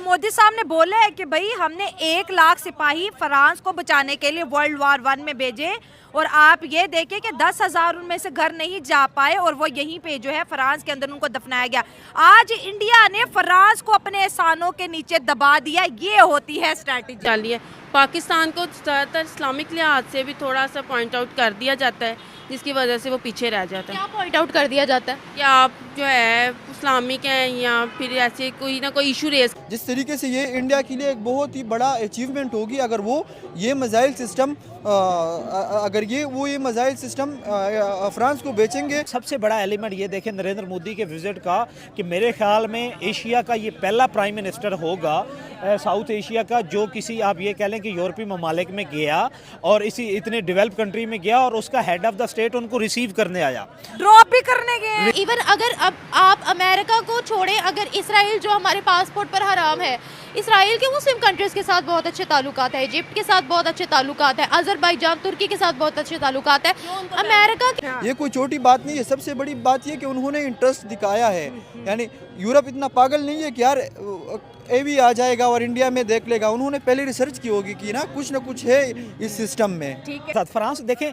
मोदी साहब ने बोला है कि भाई हमने 1 लाख सिपाही फ्रांस को बचाने के लिए वर्ल्ड वार 1 में भेजे और आप ये देखें कि 10,000 उनमें से घर नहीं जा पाए और वो यहीं पे जो है फ्रांस के अंदर उनको दफनाया गया। आज इंडिया ने फ्रांस को अपने एहसानों के नीचे दबा दिया, ये होती है स्ट्रैटेजी। डाली है पाकिस्तान को ज़्यादातर इस्लामिक लिहाज से भी थोड़ा सा पॉइंट आउट कर दिया जाता है, जिसकी वजह से वो पीछे रह जाता है। क्या पॉइंट आउट कर दिया जाता है? या आप जो है इस्लामिक हैं या फिर ऐसे कोई ना कोई इशू रेस। जिस तरीके से ये इंडिया के लिए एक बहुत ही बड़ा अचीवमेंट होगी अगर वो ये missile system missile system France को बेचेंगे। सबसे बड़ा एलिमेंट ये देखें नरेंद्र मोदी के विजिट का कि मेरे ख्याल में एशिया का ये पहला प्राइम मिनिस्टर होगा साउथ एशिया का जो किसी आप ये कह लें कि यूरोपीय ममालिक में गया और इसी इतने डेवलप कंट्री में गया और उसका हेड ऑफ द स्टेट उनको रिसीव करने आया, ड्रॉप भी करने गए। इवन अगर अब आप अमेरिका को छोड़ें, अगर इसराइल जो हमारे पासपोर्ट पर हराम है, इसराइल के मुस्लिम कंट्रीज के साथ बहुत अच्छे ताल्लुकात है, इजिप्ट के साथ बहुत अच्छे ताल्लुकात है, अजरबैजान तुर्की के साथ बहुत अच्छे ताल्लुकात है। अमेरिका ये कोई छोटी बात नहीं है, सबसे बड़ी बात ये कि उन्होंने इंटरेस्ट दिखाया है। यानी यूरोप इतना पागल नहीं है कि यार ए भी आ जाएगा और इंडिया में देख लेगा। उन्होंने पहले रिसर्च की होगी कि ना कुछ है इस सिस्टम में। ठीक है। फ्रांस देखें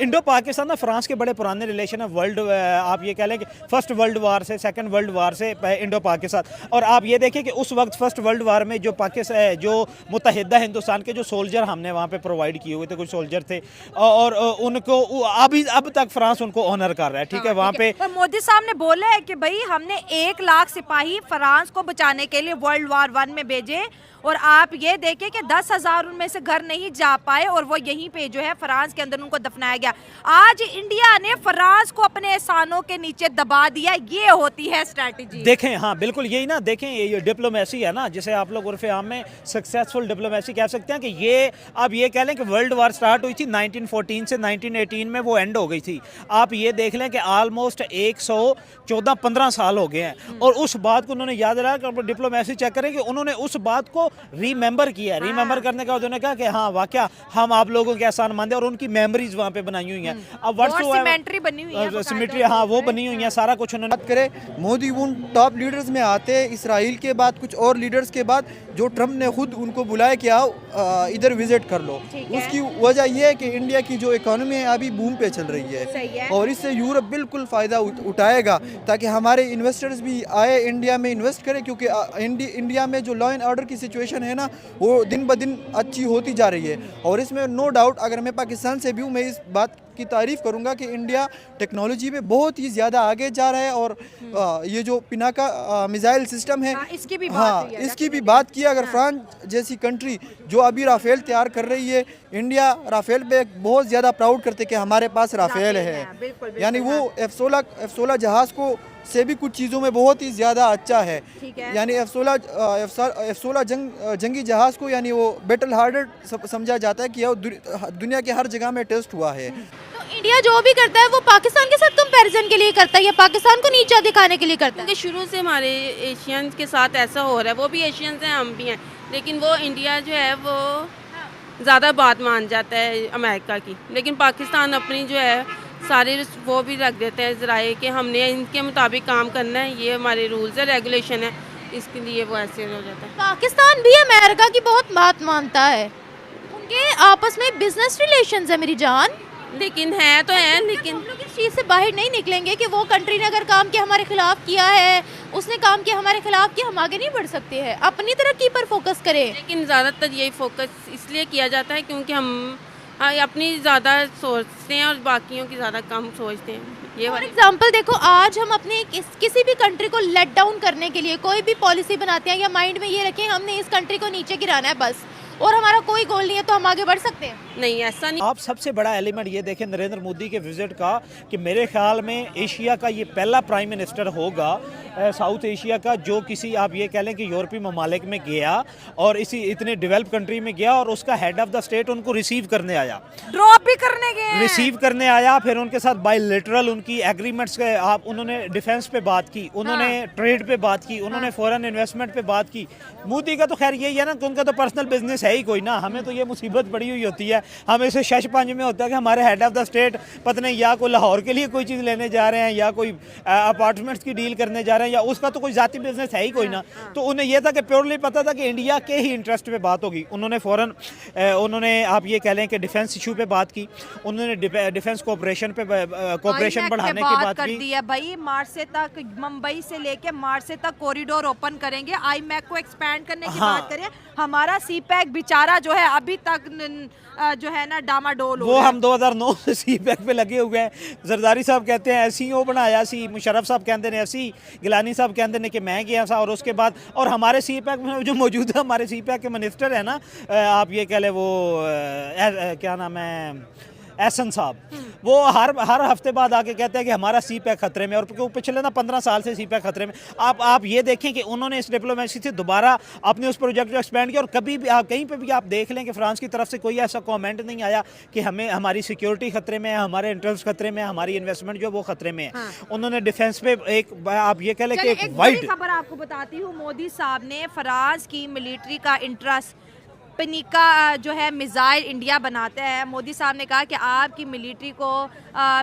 इंडो पाकिस्तान ना फ्रांस के बड़े पुराने रिलेशन है। वर्ल्ड आप ये कह लें कि फर्स्ट वर्ल्ड वार से सेकंड वर्ल्ड वार से इंडो पाकिस्तान। और आप ये देखें कि उस वक्त फर्स्ट वर्ल्ड वार में जो पाकिस्तान जो मुत्तहिदा हिंदुस्तान के जो सोल्जर हमने वहाँ पे प्रोवाइड किए हुए थे, कुछ सोल्जर थे और उनको अब तक फ्रांस उनको ऑनर कर रहा है। ठीक है, वहाँ पे मोदी साहब ने बोला है कि भाई हमने 1 लाख सिपाही फ्रांस को बचाने के लिए वर्ल्ड वार 1 में भेजे और आप ये देखें कि 10,000 उनमें से घर नहीं जा पाए और वो यहीं पे जो है फ्रांस के अंदर उनको दफनाया गया। आज इंडिया ने फ्रांस को अपने एहसानों के नीचे दबा दिया, ये होती है स्ट्रैटेजी। देखें, हाँ बिल्कुल यही ना, देखें ये डिप्लोमेसी है ना, जिसे आप लोग उर्फ आम में सक्सेसफुल डिप्लोमेसी कह सकते हैं कि ये आप ये कह लें कि वर्ल्ड वार स्टार्ट हुई थी 1914 से 1918 में वो एंड हो गई थी। आप ये देख लें कि ऑलमोस्ट 114-15 साल हो गए हैं और उस बात को उन्होंने याद रखा कि डिप्लोमेसी चेक करें कि उन्होंने उस बात को रीमेंबर किया। रीमेंबर करने का उन्होंने कहा कि हाँ वाकया हम आप लोगों के एहसान मंद हैं और उनकी मेमोरीज वहाँ पे बनाई हुई हैं। अब सिमेट्री बनी हुई है, सिमेट्री हाँ वो बनी हुई है, सारा कुछ उन्होंने। बात करें मोदी उन टॉप लीडर्स में आते हैं इसराइल के बाद, कुछ और लीडर्स के बाद, जो ट्रम्प ने खुद उनको बुलाया कि आओ इधर विजिट कर लो। उसकी वजह यह है कि इंडिया की जो इकोनॉमी है अभी बूम पे चल रही है और इससे यूरोप बिल्कुल फ़ायदा उठाएगा ताकि हमारे इन्वेस्टर्स भी आए इंडिया में इन्वेस्ट करें, क्योंकि इंडिया में जो लॉ एंड ऑर्डर की सिचुएशन है ना वो दिन ब दिन अच्छी होती जा रही है। और इसमें नो डाउट अगर मैं पाकिस्तान से भी हूँ, मैं इस बात की तारीफ़ करूंगा कि इंडिया टेक्नोलॉजी में बहुत ही ज़्यादा आगे जा रहा है और ये जो पिनाका मिसाइल सिस्टम है इसकी भी बात की। अगर फ्रांस जैसी कंट्री जो अभी राफेल तैयार कर रही है, इंडिया राफेल पे बहुत ज़्यादा प्राउड करते कि हमारे पास राफेल है। यानी वो F-16 जहाज़ को से भी कुछ चीज़ों में बहुत ही ज़्यादा अच्छा है। यानी F-16 जंगी जहाज़ को यानी वो बैटल हार्डेड समझा जाता है कि दुनिया के हर जगह में टेस्ट हुआ है। तो इंडिया जो भी करता है वो पाकिस्तान के साथ कंपैरिजन के लिए करता है या पाकिस्तान को नीचा दिखाने के लिए करता है? क्योंकि शुरू से हमारे एशियंस के साथ ऐसा हो रहा है, वो भी एशियंस हैं हम भी हैं, लेकिन वो इंडिया जो है वो ज़्यादा बात मान जाता है अमेरिका की, लेकिन पाकिस्तान अपनी जो है सारे वो भी रख देते हैं ज़राए कि हमने इनके मुताबिक काम करना है, ये हमारे रूल्स है रेगुलेशन है, इसके लिए वो ऐसे हो जाता है। पाकिस्तान भी अमेरिका की बहुत बात मानता है, उनके आपस में बिजनेस रिलेशंस है मेरी जान, लेकिन है तो है, लेकिन हम लोग इस चीज़ से बाहर नहीं निकलेंगे कि वो कंट्री ने अगर काम किया हमारे खिलाफ किया है, उसने काम किया हमारे खिलाफ किया, हम आगे नहीं बढ़ सकते हैं। अपनी तरक्की पर फोकस करें। लेकिन ज़्यादातर यही फोकस इसलिए किया जाता है क्योंकि हम अपनी ज़्यादा सोचते हैं और बाकियों की ज़्यादा कम सोचते हैं। ये फॉर एग्जाम्पल देखो, आज हम अपने किसी भी कंट्री को लेट डाउन करने के लिए कोई भी पॉलिसी बनाते हैं या माइंड में ये रखें हमने इस कंट्री को नीचे गिराना है बस, और हमारा कोई गोल नहीं है, तो हम आगे बढ़ सकते हैं? नहीं, ऐसा नहीं। आप सबसे बड़ा एलिमेंट ये देखें नरेंद्र मोदी के विजिट का कि मेरे ख्याल में एशिया का ये पहला प्राइम मिनिस्टर होगा साउथ एशिया का जो किसी आप ये कह लें कि यूरोपीय ममालिक में गया और इसी इतने डेवलप कंट्री में गया और उसका हेड ऑफ द स्टेट उनको रिसीव करने आया, ड्रॉप भी करने गए, रिसीव करने आया। फिर उनके साथ बायलैटरल उनकी एग्रीमेंट्स के आप उन्होंने डिफेंस पे बात की, उन्होंने ट्रेड पे बात की, उन्होंने फॉरेन इन्वेस्टमेंट पे बात की। मोदी का तो खैर यही है ना कि उनका तो पर्सनल बिजनेस बिजनेस है ही कोई ना, हमें तो ये मुसीबत पड़ी हुई होती है, हमें से शश पंज में होता है कि हमारे हेड ऑफ द स्टेट पता नहीं या कोई लाहौर के लिए कोई चीज़ लेने जा रहे हैं या कोई अपार्टमेंट्स की डील करने जा रहे हैं, या उसका तो कोई ज़ाती बिजनेस है ही कोई ना। तो उन्हें यह था कि प्योरली पता था कि इंडिया के ही इंटरेस्ट पे बात होगी। उन्होंने फ़ौरन उन्होंने आप ये कह लें कि डिफेंस इशू पे बात की, उन्होंने डिफेंस कोऑपरेशन पे कोऑपरेशन बढ़ाने की बात कर की। दी है भाई, मार्से तक, मुंबई से लेके मार्से तक कॉरिडोर ओपन करेंगे, आईमैक को एक्सपैंड करने की हाँ। बात करें। हमारा सीपैक बेचारा जो है अभी तक जो है ना डामाडोल हो वो रहा है। हम 2009 से सीपैक पे लगे हुए हैं। जरदारी साहब कहते हैं ऐसी वो बनाया सी, मुशर्रफ साहब कहते हैं ऐसी, गिलानी साहब कहते हैं कि मैं गया था, और उसके बाद और हमारे सीपैक में जो मौजूदा हमारे सीपैक के मिनिस्टर है ना, आप ये कह लें वो क्या नाम है, एहसन साहब, वो हर हफ्ते बाद आके कहते हैं कि हमारा सीपैक खतरे में, और पिछले ना 15 साल से सीपैक खतरे में। आप ये देखें कि उन्होंने इस डिप्लोमेसी से दोबारा अपने उस प्रोजेक्ट को एक्सपेंड किया, और कभी भी आप कहीं पे भी आप देख लें कि फ्रांस की तरफ से कोई ऐसा कमेंट नहीं आया कि हमें हमारी सिक्योरिटी खतरे में है, हमारे इंटरेस्ट खतरे में है, हमारी इन्वेस्टमेंट जो वो खतरे में है। उन्होंने डिफेंस पे एक आप ये कह लें कि एक बड़ी वाइड खबर आपको बताती हूँ, मोदी साहब ने फ्रांस की मिलिट्री का इंटरेस्ट पिनाका जो है मिसाइल इंडिया बनाता है। मोदी साहब ने कहा कि आपकी मिलिट्री को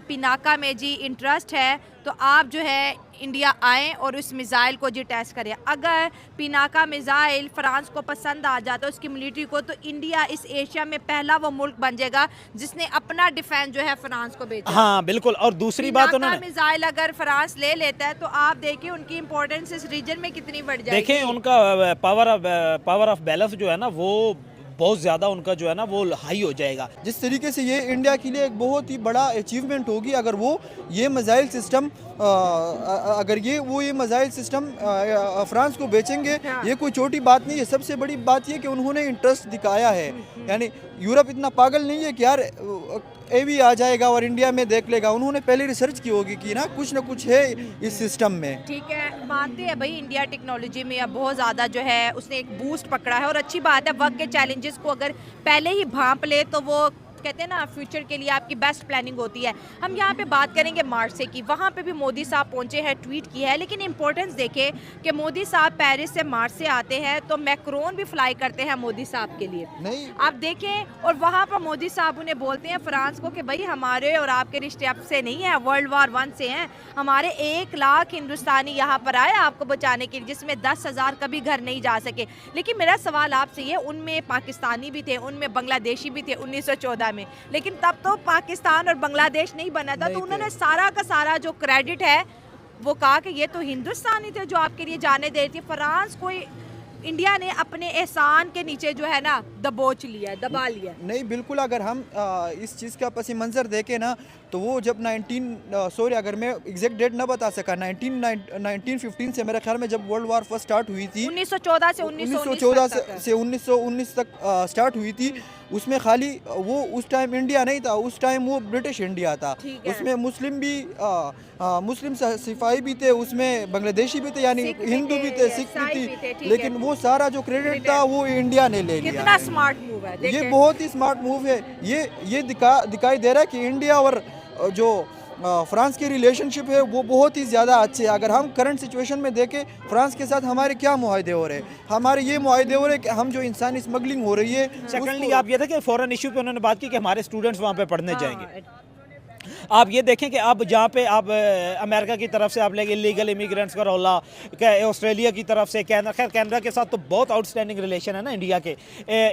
पिनाका में जी इंटरेस्ट है, तो आप जो है इंडिया आएँ और उस मिसाइल को जी टेस्ट करें। अगर पिनाका मिसाइल फ्रांस को पसंद आ जाता है उसकी मिलिट्री को, तो इंडिया इस एशिया में पहला वो मुल्क बन जाएगा जिसने अपना डिफेंस जो है फ्रांस को भेजा। हाँ बिल्कुल। और दूसरी बात उन्होंने मिसाइल अगर फ्रांस ले लेता है तो आप देखिए उनकी इंपॉर्टेंस इस रीजन में कितनी बढ़ जाएगी। देखें उनका पावर ऑफ बैलेंस जो है ना वो बहुत ज़्यादा उनका जो है ना वो हाई हो जाएगा। जिस तरीके से ये इंडिया के लिए एक बहुत ही बड़ा अचीवमेंट होगी अगर वो ये मिसाइल सिस्टम अगर ये मिसाइल सिस्टम फ्रांस को बेचेंगे, ये कोई छोटी बात नहीं है। सबसे बड़ी बात ये कि उन्होंने इंटरेस्ट दिखाया है, यानी यूरोप इतना पागल नहीं है कि यार ए भी आ जाएगा और इंडिया में देख लेगा। उन्होंने पहले रिसर्च की होगी कि ना कुछ है इस सिस्टम में। ठीक है, मानते हैं भाई इंडिया टेक्नोलॉजी में अब बहुत ज़्यादा जो है उसने एक बूस्ट पकड़ा है, और अच्छी बात है। वक्त के चैलेंजेस को अगर पहले ही भांप ले तो वो कहते हैं ना फ्यूचर के लिए आपकी बेस्ट प्लानिंग होती है। हम यहाँ पे बात करेंगे मार्से की, वहाँ पे भी मोदी साहब पहुँचे हैं, ट्वीट की है, लेकिन इंपॉर्टेंस देखें कि मोदी साहब पेरिस से मार्से आते हैं तो मैक्रोन भी फ्लाई करते हैं मोदी साहब के लिए, नहीं आप देखें। और वहाँ पर मोदी साहब उन्हें बोलते हैं फ्रांस को कि भाई हमारे और आपके रिश्ते अब से नहीं है, World War I से हैं। हमारे 1 लाख हिंदुस्तानी यहाँ पर आए आपको बचाने के लिए, जिसमें 10,000 कभी घर नहीं जा सके। लेकिन मेरा सवाल आपसे ये, उनमें पाकिस्तानी भी थे, उनमें बांग्लादेशी भी थे 1914 में, लेकिन तब तो पाकिस्तान और बांग्लादेश नहीं बना था। तो उन्होंने सारा का सारा जो क्रेडिट है वो कहा कि ये तो हिंदुस्तानी थे जो आपके लिए जाने दे रही थी। फ्रांस को इंडिया ने अपने एहसान के नीचे जो है ना दबोच लिया, दबा लिया। नहीं बिल्कुल, अगर हम इस चीज़ का पसी मंज़र देखें ना तो वो जब अगर मैं एग्जैक्ट डेट ना बता सका, 1915 से मेरे ख्याल में जब वर्ल्ड वार फर्स्ट स्टार्ट हुई थी, 1914 से 1919 तक स्टार्ट हुई थी, उसमें खाली वो उस टाइम इंडिया नहीं था, उस टाइम वो ब्रिटिश इंडिया था। उसमें मुस्लिम सिपाही भी थे, उसमें बांग्लादेशी भी थे, यानी हिंदू भी थे, सिख भी थे, लेकिन वो सारा जो क्रेडिट था वो इंडिया ने ले लिया। कितना स्मार्ट मूव है, ये बहुत ही स्मार्ट मूव है। ये दिखाई दे रहा है कि इंडिया और जो फ्रांस के रिलेशनशिप है वो बहुत ही ज़्यादा अच्छे है। अगर हम करंट सिचुएशन में देखें फ्रांस के साथ हमारे क्या मुआहदे हो रहे हैं, हमारे ये मुआहदे हो रहे हैं कि हम जो इंसानी स्मगलिंग हो रही है। सेकंडली आप ये था कि फॉरेन इशू पे उन्होंने बात की कि हमारे स्टूडेंट्स वहाँ पे पढ़ने जाएंगे। आप ये देखें कि अब जहाँ पे आप अमेरिका की तरफ से आप लेंगे इलीगल इमिग्रेंट्स का रौला, ऑस्ट्रेलिया की तरफ से कनाडा के साथ तो बहुत आउटस्टैंडिंग रिलेशन है ना इंडिया के।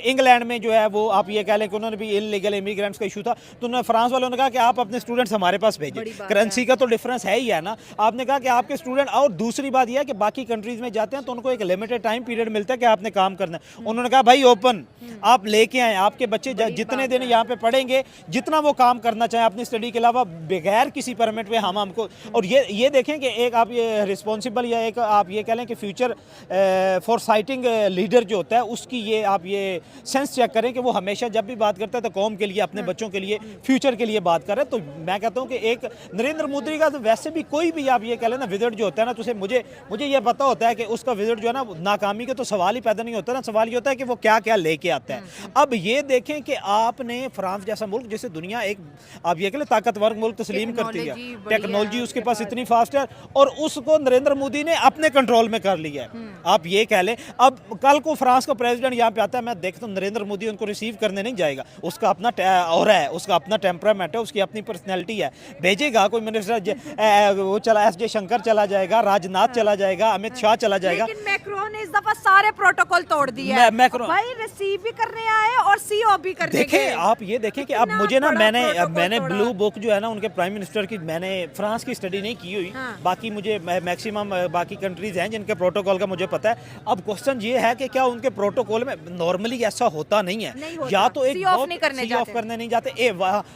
इंग्लैंड में जो है वो आप ये कह लें कि उन्होंने भी इलीगल इमिग्रेंट्स का इशू था, तो उन्होंने फ्रांस वालों ने कहा कि आप अपने स्टूडेंट्स हमारे पास भेजें। करेंसी का तो डिफरेंस है ही है ना, आपने कहा कि आपके स्टूडेंट। और दूसरी बात यह है कि बाकी कंट्रीज़ में जाते हैं तो उनको एक लिमिटेड टाइम पीरियड मिलता है कि आपने काम करना है। उन्होंने कहा भाई ओपन आप लेके आएँ, आपके बच्चे जितने दिन यहाँ पे पढ़ेंगे, जितना वो काम करना चाहें अपनी स्टडी के अलावा बगैर किसी परमिट पे हमको। और ये देखें कि एक आप ये रिस्पॉन्सिबल या एक आप ये कह लें कि फ्यूचर फॉर साइटिंग लीडर जो होता है उसकी ये आप ये सेंस चेक करें कि वो हमेशा जब भी बात करता है तो कौम के लिए, अपने बच्चों के लिए, फ्यूचर के लिए बात कर रहे हैं। तो मैं कहता हूँ कि एक नरेंद्र मोदी का तो वैसे भी कोई भी आप ये कह लें ना विजिट जो होता है ना, तो मुझे ये पता होता है कि उसका विजिट जो है ना नाकामी का तो सवाल ही पैदा नहीं होता ना, सवाल ये होता है कि वो क्या क्या लेके आता है। अब ये देखें कि आपने फ्रांस जैसा मुल्क जिसे दुनिया एक आप ये कह लें ताकत ताकतवर मुल्क तस्लीम करती है, टेक्नोलॉजी बढ़िया टेक्नोलॉजी है उसके उसके पास पास। इतनी फास्ट है, और उसको नरेंद्र मोदी ने अपने कंट्रोल में कर लिया है। आप ये कह लें, अब कल को फ्रांस का प्रेसिडेंट यहाँ पे आता है, मैं देखता हूँ नरेंद्र मोदी उनको रिसीव करने नहीं जाएगा, उसका अपना और है, उसका अपना टेम्परामेंट है, उसकी अपनी पर्सनैलिटी है, भेजेगा कोई मिनिस्टर, वो चला एस जे शंकर चला जाएगा, राजनाथ चला जाएगा, अमित शाह चला जाएगा। लेकिन मैक्रोन ने इस दफा सारे प्रोटोकॉल तोड़ दिए हैं। मैक्रोन भाई रिसीव भी करने आए और सी ऑफ भी करने देखें, गए। आप ये देखें कि अब कितना मुझे ना, बड़ा मैंने प्रोटोकॉल ब्लू तोड़ा। बुक जो है ना उनके प्राइम मिनिस्टर की, मैंने फ्रांस की स्टडी नहीं की हुई, हाँ। बाकी मुझे मैक्सिमम बाकी कंट्रीज हैं जिनके प्रोटोकॉल का मुझे पता है। अब क्वेश्चन ये है कि क्या उनके प्रोटोकॉल में नॉर्मली ऐसा होता नहीं है, नहीं होता। या तो एक सी ऑफ नहीं करने सी ऑफ जाते। करने नहीं जाते,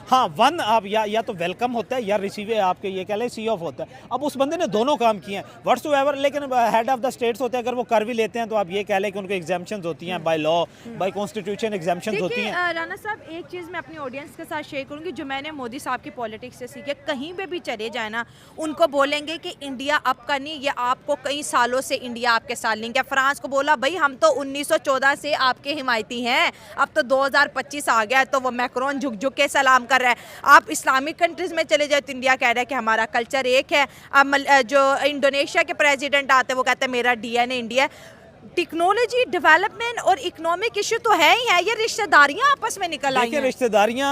हाँ वन आप या तो वेलकम होता है या रिसीव आपके ये कह लें सी ऑफ होता है। अब उस बंदे ने दोनों काम किए हैं व्हाट्सएवर, लेकिन हेड ऑफ द स्टेट्स होते हैं, अगर वो कर भी लेते हैं तो आप ये कह लें कि उनको एग्जाम्पशंस होती हैं by law, bye constitution exemptions होती देखिए हैं। राणा साहब, एक चीज़ मैं अपनी ऑडियंस के साथ शेयर करूंगी जो मैंने मोदी साहब की पॉलिटिक्स से सीखे। कहीं पे भी चले जाए ना, उनको बोलेंगे कि इंडिया आपका नहीं, ये आपको कई सालों से इंडिया आपके साथ लिंक है। फ्रांस को बोला भाई हम तो 1914 से आपके हिमायती हैं, अब तो 2025 आ गया है, तो वो मैक्रोन झुक झुक के सलाम कर रहा है। आप इस्लामिक कंट्रीज में चले जाए तो इंडिया कह रहा है कि हमारा कल्चर एक है। अब जो इंडोनेशिया के प्रेसिडेंट आते हैं वो कहते हैं मेरा डीएनए इंडिया है। टेक्नोलॉजी डेवलपमेंट और इकोनॉमिक इशू तो है ही है, ये रिश्तेदारियां आपस में निकल आई देखिए हैं। रिश्तेदारियां,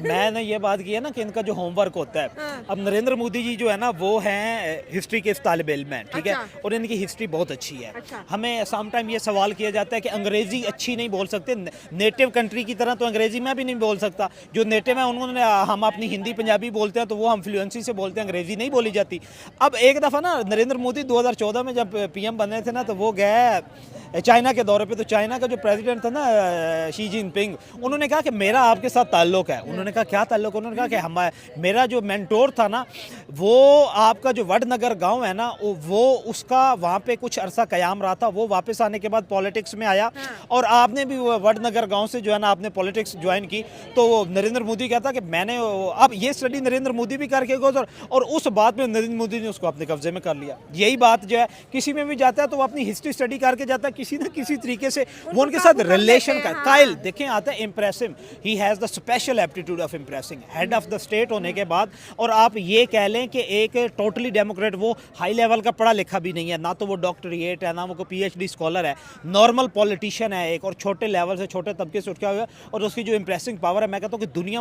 मैंने ये बात की है ना कि इनका जो होमवर्क होता है, अब नरेंद्र मोदी जी जो है ना वो हैं हिस्ट्री के तालिब इल्म हैं, ठीक है, अच्छा। और इनकी हिस्ट्री बहुत अच्छी है। अच्छा। हमें सम टाइम ये सवाल किया जाता है कि अंग्रेजी अच्छी नहीं बोल सकते, नेटिव कंट्री की तरह तो अंग्रेजी में भी नहीं बोल सकता। जो नेटिव है उन्होंने, हम अपनी हिंदी पंजाबी बोलते हैं तो वो हम फ्लुएंसी से बोलते हैं, अंग्रेजी नहीं बोली जाती। अब एक दफ़ा ना नरेंद्र मोदी 2014 में जब पीएम बने थे ना, तो वो गए चाइना के दौरे पे, तो चाइना का जो प्रेसिडेंट था ना शी जिनपिंग, उन्होंने कहा कि मेरा आपके साथ ताल्लुक है। उन्होंने कहा क्या ताल्लुक? उन्होंने कहा कि मेरा जो मेंटोर था ना, वो आपका जो वडनगर गांव है ना, वो उसका वहाँ पे कुछ अरसा क़याम रहा था, वो वापस आने के बाद पॉलिटिक्स में आया, और आपने भी वडनगर गांव से जो है ना आपने पॉलिटिक्स ज्वाइन की। तो नरेंद्र मोदी कहता कि मैंने, अब ये स्टडी नरेंद्र मोदी भी करके गए, और उस बात में नरेंद्र मोदी ने उसको अपने कब्जे में कर लिया। यही बात जो है किसी में भी जाता है तो वो अपनी हिस्ट्री स्टडी करके जाता है, किसी न किसी तरीके से वो उनके साथ रिलेशन का कायल देखें आता है। Impressive, he has the special aptitude of impressing, head of the state होने के बाद। और आप ये कह लें कि एक टोटली डेमोक्रेट, वो हाई लेवल का पढ़ा लिखा भी नहीं है, ना तो वो डॉक्टरेट है, ना वो PhD स्कॉलर है, नॉर्मल पॉलिटिशियन है एक, और छोटे लेवल से छोटे तबके से उठ के हुआ, और उसकी जो इम्प्रेसिंग पावर है, मैं कहता हूँ कि दुनिया